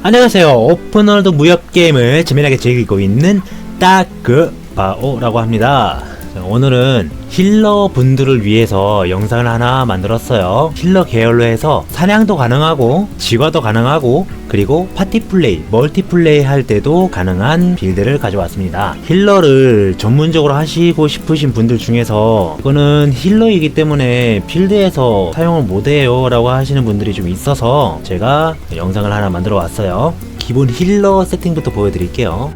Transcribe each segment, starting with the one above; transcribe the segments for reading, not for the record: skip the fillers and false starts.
안녕하세요. 오픈월드 무협 게임을 재미나게 즐기고 있는 따그바오라고 합니다. 오늘은 힐러 분들을 위해서 영상을 하나 만들었어요. 힐러 계열로 해서 사냥도 가능하고 직화도 가능하고 그리고 파티플레이, 멀티플레이 할 때도 가능한 빌드를 가져왔습니다. 힐러를 전문적으로 하시고 싶으신 분들 중에서 이거는 힐러이기 때문에 필드에서 사용을 못해요 라고 하시는 분들이 좀 있어서 제가 영상을 하나 만들어 왔어요. 기본 힐러 세팅부터 보여드릴게요.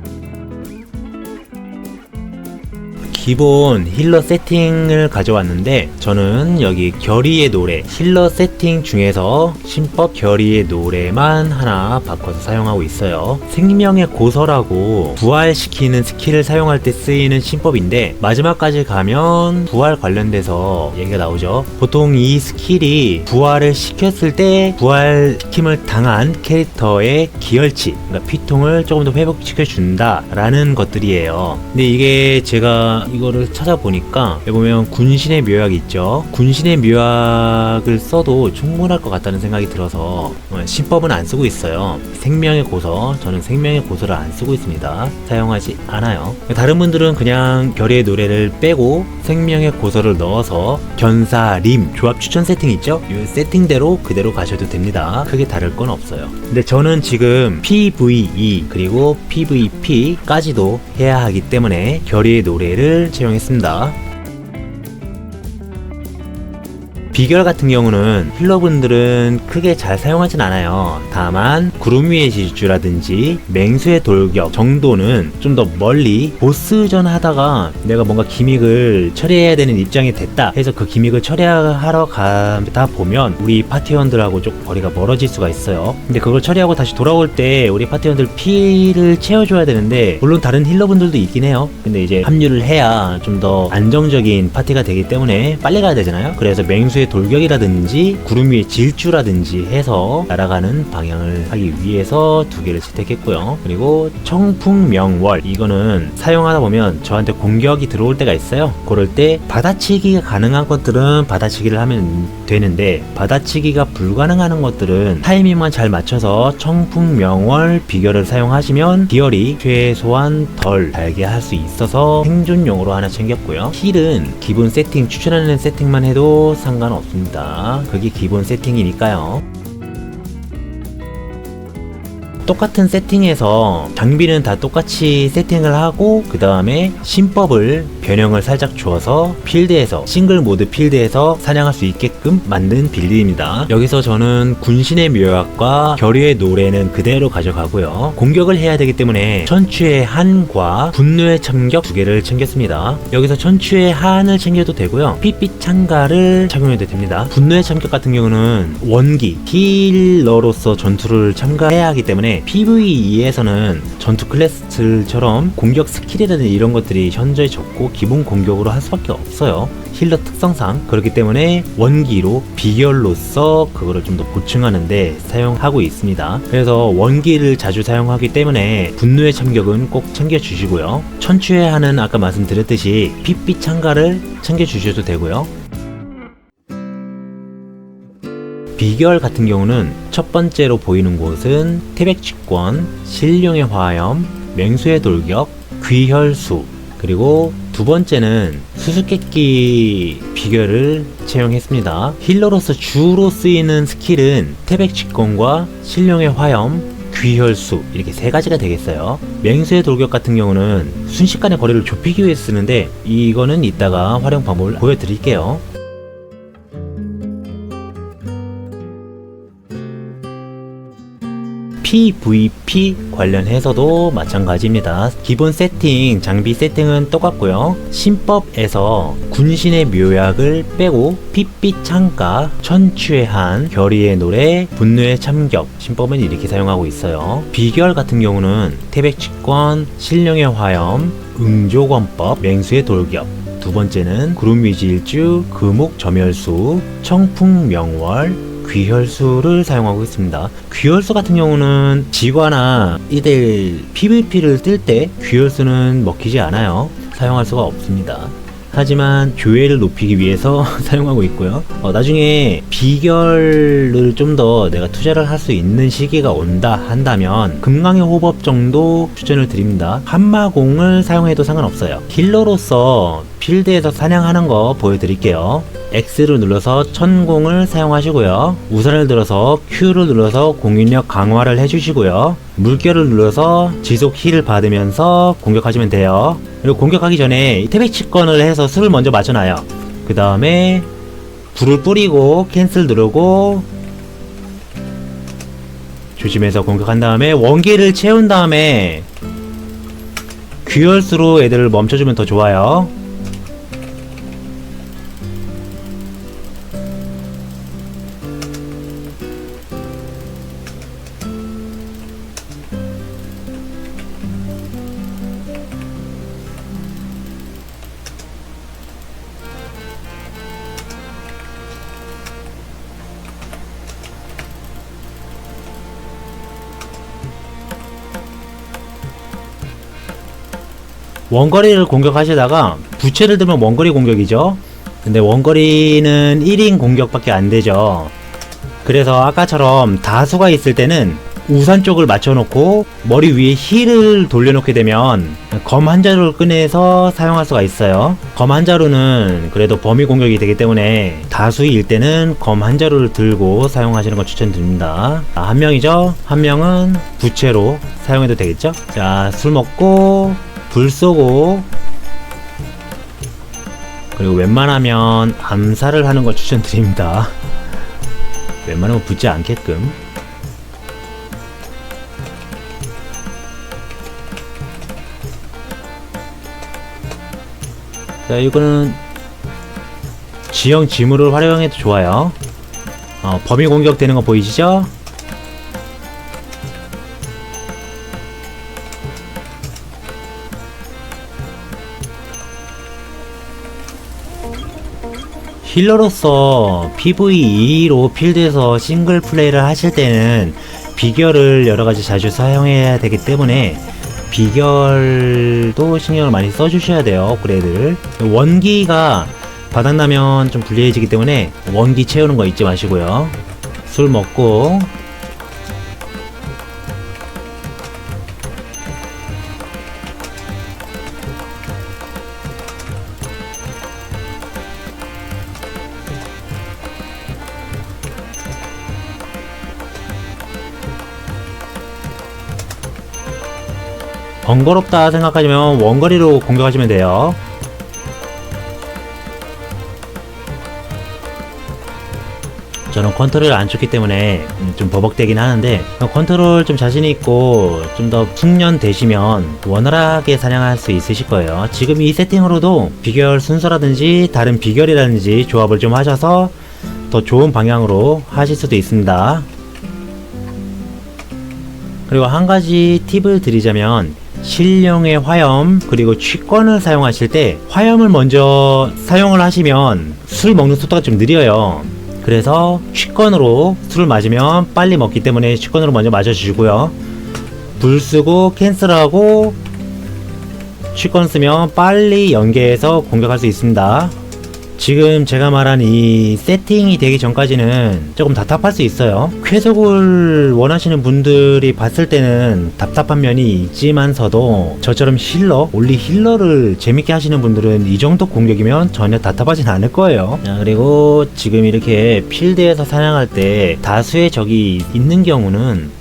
기본 힐러 세팅을 가져왔는데 저는 여기 결의의 노래 힐러 세팅 중에서 신법 결의의 노래만 하나 바꿔서 사용하고 있어요. 생명의 고서라고 부활시키는 스킬을 사용할 때 쓰이는 신법인데 마지막까지 가면 부활 관련돼서 얘기가 나오죠. 보통 이 스킬이 부활을 시켰을 때 부활시킴을 당한 캐릭터의 기혈치, 그러니까 피통을 조금 더 회복시켜 준다 라는 것들이에요. 근데 이게 제가 이거를 찾아보니까 여기 보면 군신의 묘약 있죠. 군신의 묘약을 써도 충분할 것 같다는 생각이 들어서 신법은 안 쓰고 있어요. 생명의 고서, 저는 생명의 고서를 안 쓰고 있습니다. 사용하지 않아요. 다른 분들은 그냥 결의의 노래를 빼고 생명의 고서를 넣어서 견사림 조합 추천 세팅 있죠. 이 세팅대로 그대로 가셔도 됩니다. 크게 다를 건 없어요. 근데 저는 지금 PVE 그리고 PVP까지도 해야 하기 때문에 결의의 노래를 채용했습니다. 비결 같은 경우는 힐러분들은 크게 잘 사용하진 않아요. 다만 구름 위의 질주라든지 맹수의 돌격 정도는 좀 더 멀리 보스전 하다가 내가 뭔가 기믹을 처리해야 되는 입장이 됐다 해서 그 기믹을 처리하러 가다 보면 우리 파티원들하고 좀 거리가 멀어질 수가 있어요. 근데 그걸 처리하고 다시 돌아올 때 우리 파티원들 피를 채워줘야 되는데 물론 다른 힐러분들도 있긴 해요. 근데 이제 합류를 해야 좀 더 안정적인 파티가 되기 때문에 빨리 가야 되잖아요. 그래서 맹수의 돌격이라든지 구름 위의 질주라든지 해서 날아가는 방향을 하기 위해서 두 개를 채택했고요. 그리고 청풍명월, 이거는 사용하다 보면 저한테 공격이 들어올 때가 있어요. 그럴 때 받아치기가 가능한 것들은 받아치기를 하면 되는데 받아치기가 불가능한 것들은 타이밍만 잘 맞춰서 청풍명월 비결을 사용하시면 기혈이 최소한 덜 달게 할 수 있어서 생존용으로 하나 챙겼고요. 힐은 기본 세팅 추천하는 세팅만 해도 상관없습니다. 그게 기본 세팅이니까요. 똑같은 세팅에서 장비는 다 똑같이 세팅을 하고 그 다음에 신법을 변형을 살짝 주어서 필드에서 싱글 모드 필드에서 사냥할 수 있게끔 만든 빌드입니다. 여기서 저는 군신의 묘약과 결의의 노래는 그대로 가져가고요. 공격을 해야 되기 때문에 천추의 한과 분노의 참격 두 개를 챙겼습니다. 여기서 천추의 한을 챙겨도 되고요. 핏빛 창가를 착용해도 됩니다. 분노의 참격 같은 경우는 원기 힐러로서 전투를 참가해야 하기 때문에 PVE에서는 전투 클래스들처럼 공격 스킬이라든지 이런 것들이 현저히 적고 기본 공격으로 할 수밖에 없어요. 힐러 특성상. 그렇기 때문에 원기로 비결로서 그거를 좀 더 보충하는데 사용하고 있습니다. 그래서 원기를 자주 사용하기 때문에 분노의 참격은 꼭 챙겨주시고요. 천추의 한은 아까 말씀드렸듯이 핏빛 창가를 챙겨주셔도 되고요. 비결 같은 경우는 첫 번째로 보이는 곳은 태백직권, 신룡의 화염, 맹수의 돌격, 귀혈수, 그리고 두 번째는 수수께끼 비결을 채용했습니다. 힐러로서 주로 쓰이는 스킬은 태백직권과 신룡의 화염, 귀혈수 이렇게 세 가지가 되겠어요. 맹수의 돌격 같은 경우는 순식간에 거리를 좁히기 위해 쓰는데 이거는 이따가 활용 방법을 보여드릴게요. PVP 관련해서도 마찬가지입니다. 기본 세팅, 장비 세팅은 똑같고요. 신법에서 군신의 묘약을 빼고 핏빛 창가, 천추의 한, 결의의 노래, 분노의 참격, 신법은 이렇게 사용하고 있어요. 비결 같은 경우는 태백직권, 신령의 화염, 응조권법, 맹수의 돌격, 두 번째는 구름위질주, 금옥점혈수, 청풍명월, 귀혈수를 사용하고 있습니다. 귀혈수 같은 경우는 직화나 1대1 PVP를 뜰 때 귀혈수는 먹히지 않아요. 사용할 수가 없습니다. 하지만 조회를 높이기 위해서 사용하고 있고요. 나중에 비결을 좀 더 내가 투자를 할 수 있는 시기가 온다 한다면 금강의 호법 정도 추천을 드립니다. 한마공을 사용해도 상관없어요. 힐러로서 필드에서 사냥하는 거 보여드릴게요. X를 눌러서 천공을 사용하시고요. 우산을 들어서 Q를 눌러서 공인력 강화를 해주시고요. 물결을 눌러서 지속 힐을 받으면서 공격하시면 돼요. 그리고 공격하기 전에 태백치권을 해서 수를 먼저 맞춰놔요. 그 다음에 불을 뿌리고 캔슬 누르고 조심해서 공격한 다음에 원기를 채운 다음에 귀열수로 애들을 멈춰주면 더 좋아요. 원거리를 공격하시다가 부채를 들면 원거리 공격이죠. 근데 원거리는 1인 공격밖에 안 되죠. 그래서 아까처럼 다수가 있을 때는 우산 쪽을 맞춰놓고 머리 위에 힐을 돌려놓게 되면 검 한 자루를 꺼내서 사용할 수가 있어요. 검 한 자루는 그래도 범위 공격이 되기 때문에 다수일 때는 검 한 자루를 들고 사용하시는 걸 추천드립니다. 한 명이죠. 한 명은 부채로 사용해도 되겠죠. 자, 술 먹고 불 쏘고, 그리고 웬만하면 암살을 하는 걸 추천드립니다. 웬만하면 붙지 않게끔. 자, 이거는 지형 지물을 활용해도 좋아요. 범위 공격 되는 거 보이시죠? 힐러로서 PVE로 필드에서 싱글 플레이를 하실 때는 비결을 여러가지 자주 사용해야 되기 때문에 비결도 신경을 많이 써주셔야 돼요. 업그레이드를. 원기가 바닥나면 좀 불리해지기 때문에 원기 채우는 거 잊지 마시고요. 술 먹고 번거롭다 생각하시면 원거리로 공격하시면 돼요. 저는 컨트롤을 안 쳤기 때문에 좀 버벅대긴 하는데, 컨트롤 좀 자신있고 좀 더 숙련되시면 원활하게 사냥할 수 있으실 거예요. 지금 이 세팅으로도 비결 순서라든지 다른 비결이라든지 조합을 좀 하셔서 더 좋은 방향으로 하실 수도 있습니다. 그리고 한 가지 팁을 드리자면, 신령의 화염 그리고 취권을 사용하실 때 화염을 먼저 사용을 하시면 술 먹는 속도가 좀 느려요. 그래서 취권으로 술을 맞으면 빨리 먹기 때문에 취권으로 먼저 맞아주시고요. 불 쓰고 캔슬하고 취권 쓰면 빨리 연계해서 공격할 수 있습니다. 지금 제가 말한 이 세팅이 되기 전까지는 조금 답답할 수 있어요. 쾌속을 원하시는 분들이 봤을 때는 답답한 면이 있지만서도 저처럼 힐러, 올리 힐러를 재밌게 하시는 분들은 이 정도 공격이면 전혀 답답하진 않을 거예요. 자, 그리고 지금 이렇게 필드에서 사냥할 때 다수의 적이 있는 경우는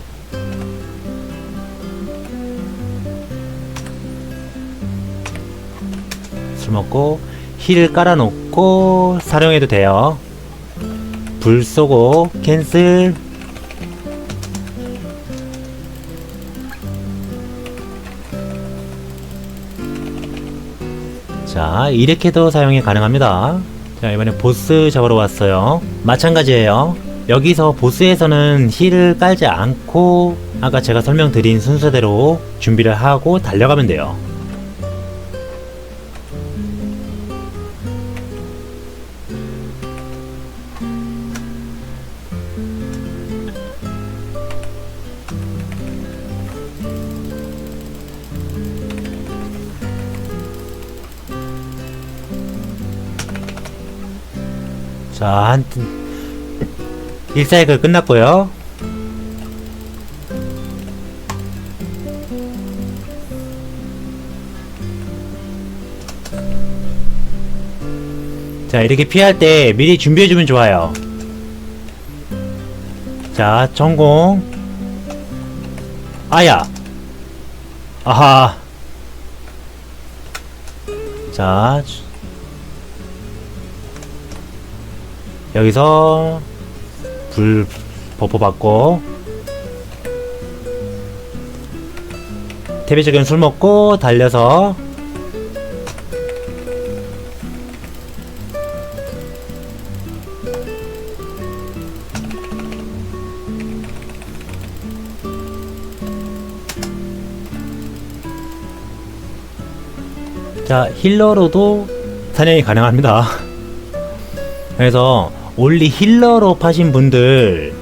술 먹고 힐을 깔아놓고 사용해도 돼요. 불 쏘고 캔슬. 자, 이렇게도 사용이 가능합니다. 자, 이번에 보스 잡으러 왔어요. 마찬가지예요. 여기서 보스에서는 힐을 깔지 않고 아까 제가 설명드린 순서대로 준비를 하고 달려가면 돼요. 자, 1사이클 끝났고요. 자, 이렇게 피할 때 미리 준비해주면 좋아요. 자, 전공. 아야. 아하. 자, 여기서 불 버프 받고 태비적인 술 먹고 달려서 자, 힐러로도 사냥이 가능합니다. 그래서 올리 힐러로 파신 분들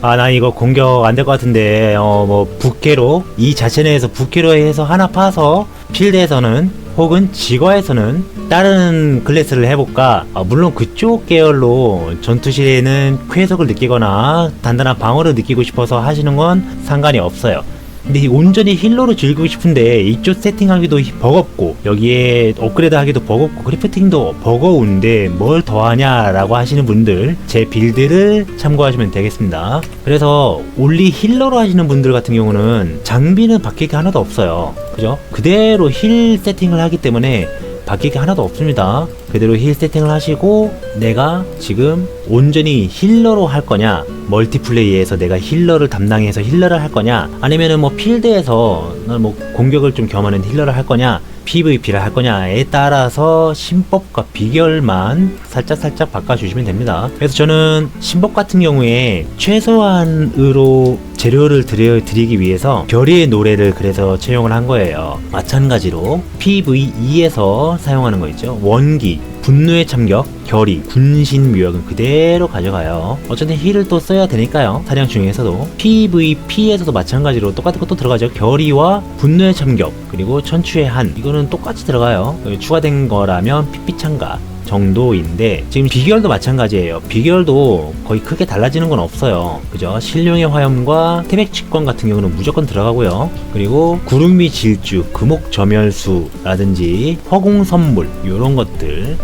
나 이거 공격 안 될 것 같은데 뭐 부캐로 이 자체 내에서 부캐로 해서 하나 파서 필드에서는 혹은 지과에서는 다른 클래스를 해볼까. 물론 그쪽 계열로 전투시에는 쾌적을 느끼거나 단단한 방어를 느끼고 싶어서 하시는 건 상관이 없어요. 근데 온전히 힐러로 즐기고 싶은데 이쪽 세팅하기도 버겁고 여기에 업그레이드 하기도 버겁고 크래프팅도 버거운데 뭘 더하냐 라고 하시는 분들 제 빌드를 참고하시면 되겠습니다. 그래서 올리 힐러로 하시는 분들 같은 경우는 장비는 바뀔 게 하나도 없어요. 그죠? 그대로 힐 세팅을 하기 때문에 바뀔 게 하나도 없습니다. 그대로 힐 세팅을 하시고 내가 지금 온전히 힐러로 할 거냐, 멀티플레이에서 내가 힐러를 담당해서 힐러를 할 거냐, 아니면은 뭐 필드에서 뭐 공격을 좀 겸하는 힐러를 할 거냐, PVP를 할 거냐에 따라서 신법과 비결만 살짝 바꿔주시면 됩니다. 그래서 저는 신법 같은 경우에 최소한으로 재료를 드리기 위해서 별의의 노래를 그래서 채용을 한 거예요. 마찬가지로 PVE에서 사용하는 거 있죠. 원기, 분노의 참격, 결의, 군신 묘약은 그대로 가져가요. 어쨌든 힐을 또 써야 되니까요. 사냥 중에서도 PVP에서도 마찬가지로 똑같은 것도 들어가죠. 결의와 분노의 참격, 그리고 천추의 한, 이거는 똑같이 들어가요. 추가된 거라면 핏빛창가 정도인데 지금 비결도 마찬가지예요. 비결도 거의 크게 달라지는 건 없어요. 그죠? 신령의 화염과 태백 직권 같은 경우는 무조건 들어가고요. 그리고 구름이 질주, 금옥 점열수라든지 허공 선물 이런 것들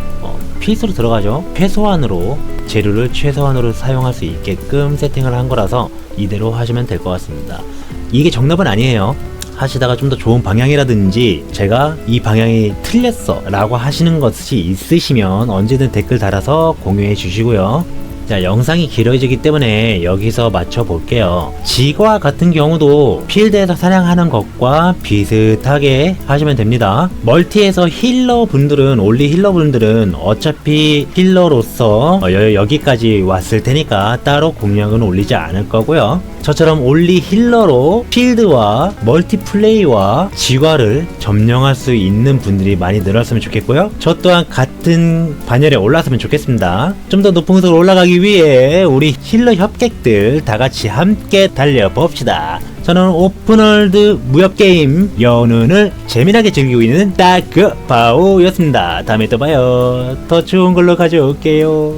필수로 들어가죠. 최소한으로 재료를 최소한으로 사용할 수 있게끔 세팅을 한 거라서 이대로 하시면 될 것 같습니다. 이게 정답은 아니에요. 하시다가 좀 더 좋은 방향이라든지 제가 이 방향이 틀렸어 라고 하시는 것이 있으시면 언제든 댓글 달아서 공유해 주시고요. 자, 영상이 길어지기 때문에 여기서 맞춰 볼게요. 지과 같은 경우도 필드에서 사냥하는 것과 비슷하게 하시면 됩니다. 멀티에서 힐러 분들은, 올리 힐러 분들은 어차피 힐러로서 여기까지 왔을 테니까 따로 공략은 올리지 않을 거고요. 저처럼 올리 힐러로 필드와 멀티플레이와 지과를 점령할 수 있는 분들이 많이 늘었으면 좋겠고요. 저 또한 같은 반열에 올랐으면 좋겠습니다. 좀 더 높은 곳으로 올라가기 위해 우리 힐러 협객들 다같이 함께 달려봅시다. 저는 오픈월드 무협게임 연운을 재미나게 즐기고 있는 다크바오였습니다. 다음에 또 봐요. 더 좋은 걸로 가져올게요.